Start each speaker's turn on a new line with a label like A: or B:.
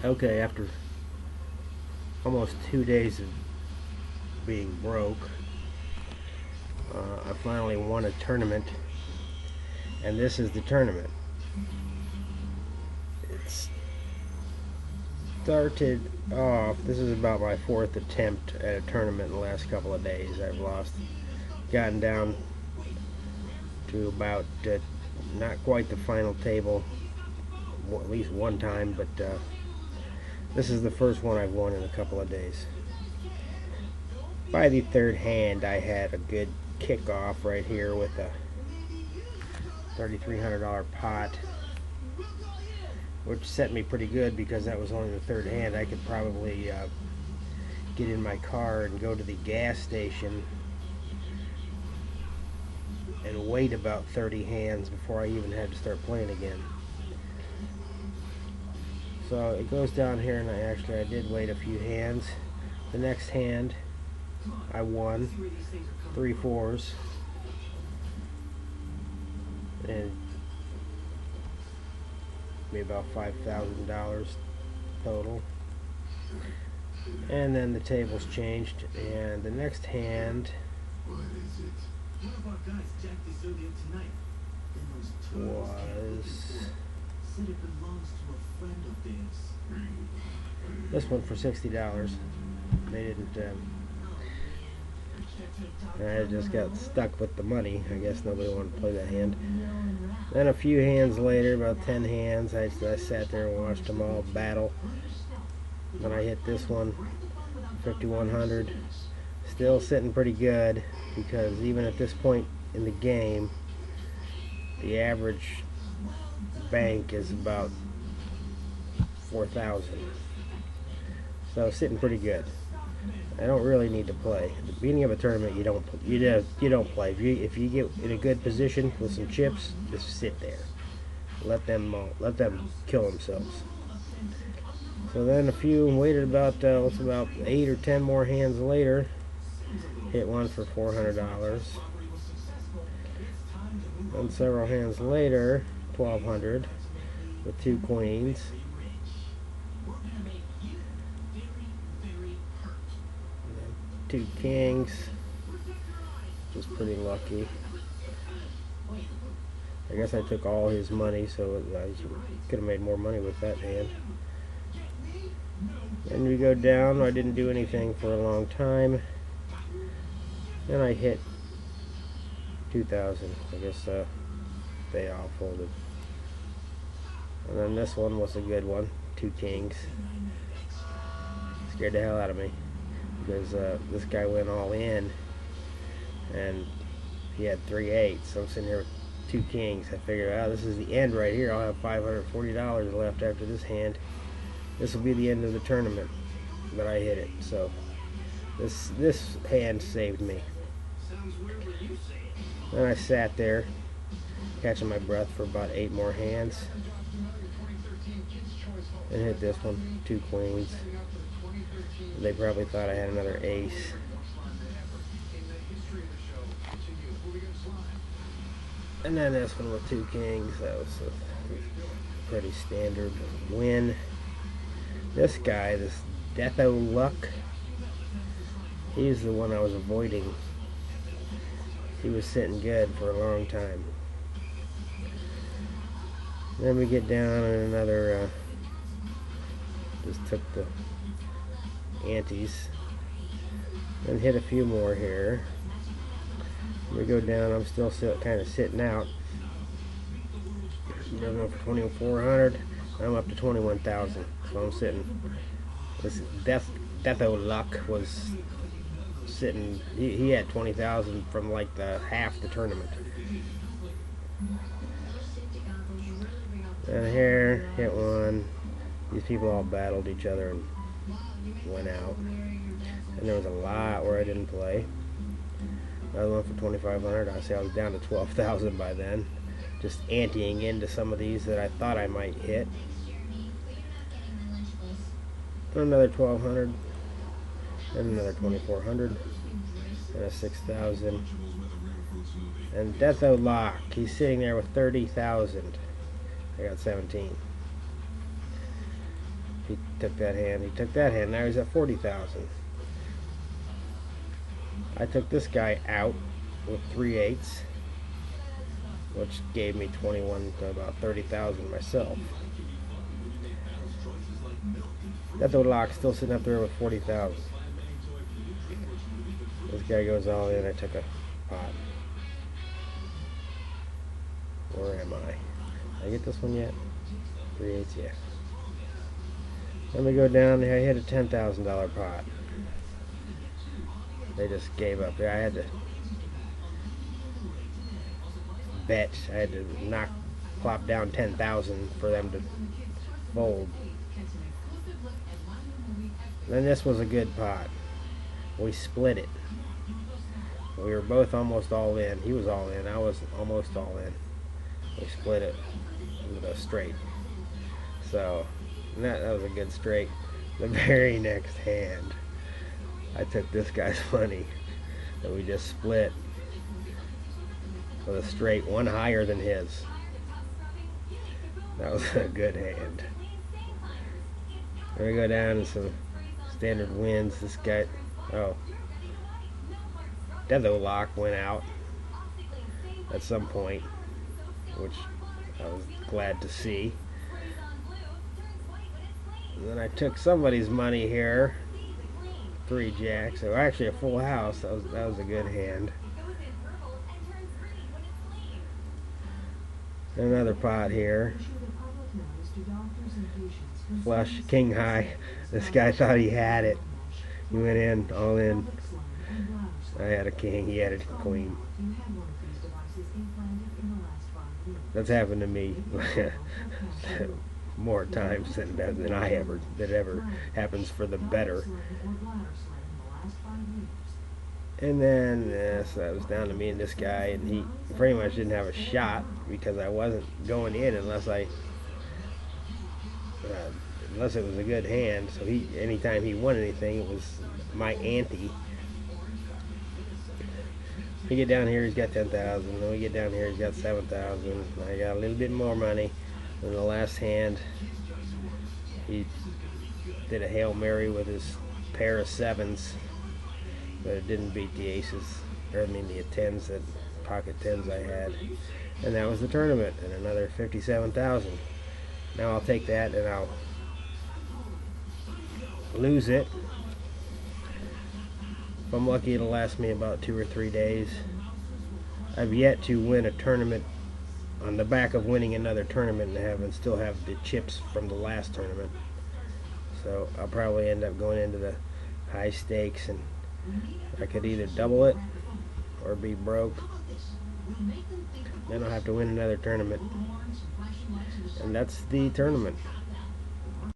A: Okay, after almost 2 days of being broke, I finally won a tournament, and this is the tournament. It started off, this is about my fourth attempt at a tournament in the last couple of days. I've gotten down to about not quite the final table, at least one time, but this is the first one I've won in a couple of days. By the third hand, I had a good kickoff right here with a $3,300 pot, which set me pretty good because that was only the third hand. I could probably get in my car and go to the gas station and wait about 30 hands before I even had to start playing again. So it goes down here, and I did wait a few hands. The next hand, I won 3 4s, and maybe about $5,000 total. And then the tables changed, and the next hand was this one for $60. They didn't. I just got stuck with the money. I guess nobody wanted to play that hand. Then a few hands later, about 10 hands, I sat there and watched them all battle. Then I hit this one, 5,100. Still sitting pretty good, because even at this point in the game, the average bank is about 4,000. So sitting pretty good. I don't really need to play. At the beginning of a tournament, you don't play. If you get in a good position with some chips, just sit there. Let them kill themselves. So then waited about 8 or 10 more hands later, hit one for $400. Then several hands later, 1,200 with 2 queens. 2 kings, which was pretty lucky. I guess I took all his money, so I could have made more money with that hand. Then we go down. I didn't do anything for a long time. Then I hit 2,000. I guess they all folded. And then this one was a good one. 2 kings. Scared the hell out of me, because this guy went all in, and he had 3 8s. So I'm sitting here with 2 kings. I figured, this is the end right here. I'll have $540 left after this hand. This will be the end of the tournament. But I hit it, so this hand saved me. Then I sat there, catching my breath for about 8 more hands, and hit this one, 2 queens. They probably thought I had another ace. And then this one with 2 kings. That was a pretty standard win. This guy, this Death O' Luck, he's the one I was avoiding. He was sitting good for a long time. Then we get down and another, just took the antes, and hit a few more here. We go down. I'm still kind of sitting out. I'm going for 2,400. I'm up to 21,000. So I'm sitting. This Death O' Luck was sitting. He had 20,000 from like the half the tournament. And here, hit one. These people all battled each other and went out. And there was a lot where I didn't play. Another one for 2,500. I say I was down to 12,000 by then. Just anteing into some of these that I thought I might hit. Another 1,200. And another 2,400. And a 6,000. And Death O' Luck, he's sitting there with 30,000. I got 17. He took that hand. He took that hand. Now he's at 40,000. I took this guy out with 3/8, which gave me 21 to about 30,000 myself. That little lock still sitting up there with 40,000. This guy goes all in. I took a pot. Where am I? Did I get this one yet? 3/8, yeah. Let me go down there. I hit a $10,000 pot. They just gave up. I had to bet. I had to plop down 10,000 for them to fold. Then this was a good pot. We split it. We were both almost all in. He was all in. I was almost all in. We split it with a straight. So that was a good straight. The very next hand, I took this guy's money that we just split with a straight, one higher than his. That was a good hand. Then we go down to some standard wins. This guy, Death Lock went out at some point, which I was glad to see. And then I took somebody's money here, 3 jacks, so actually a full house. That was a good hand. Another pot here. Flush, king high. This guy thought he had it. He went in, all in. I had a king, he had a queen. That's happened to me more times than that ever happens for the better. And then so that was down to me and this guy, and he pretty much didn't have a shot because I wasn't going in unless it was a good hand. So anytime he won anything, it was my ante. We get down here, he's got 10,000. Then we get down here, he's got 7,000. I got a little bit more money. In the last hand, he did a Hail Mary with his pair of 7s, but it didn't beat the aces, or I mean the 10s, that pocket 10s I had. And that was the tournament, and another 57,000. Now I'll take that and I'll lose it. If I'm lucky, it'll last me about 2 or 3 days. I've yet to win a tournament on the back of winning another tournament and still have the chips from the last tournament. So I'll probably end up going into the high stakes, and I could either double it or be broke. Then I'll have to win another tournament. And that's the tournament.